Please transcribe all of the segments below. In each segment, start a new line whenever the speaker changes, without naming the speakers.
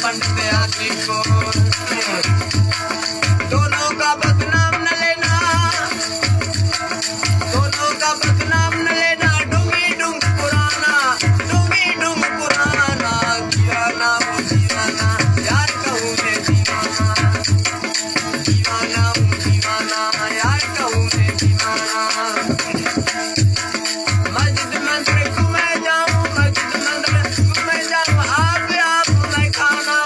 पंडित आखिर को दोनों का बदनाम न लेना, दोनों का बदनाम न लेना। डूंगी डूंग पुराना, डूंगी डूंग पुराना, दीवाना हूँ दीवाना, यार कहूँ मैं दीवाना, दीवाना हूँ दीवाना, यार कहूँ मैं दीवाना। मस्जिद मंदिर घूमे जाऊँ, मस्जिद मंदिर घूमे जाऊँ, आप मैं खाना,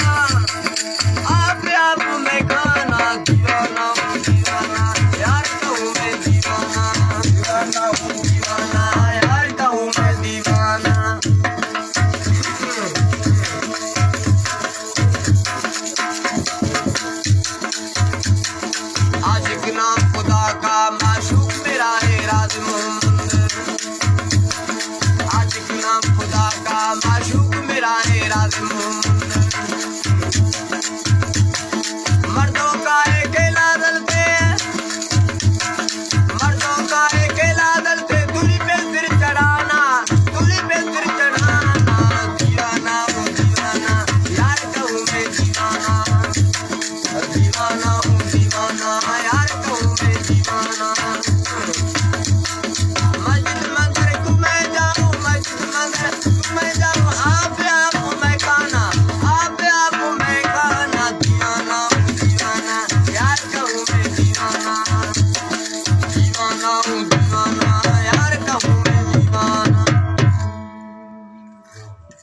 आप मैं खाना, दीवाना हूँ दीवाना, यार कहूँ मैं दीवाना, दीवाना हूँ दीवाना, यार कहूँ मैं दीवाना। आशिक नाम खुदा का, माशूक मेरा है राज मोहम्मद। आशिक नाम खुदा का, माशूक मेरा है राज मोहम्मद।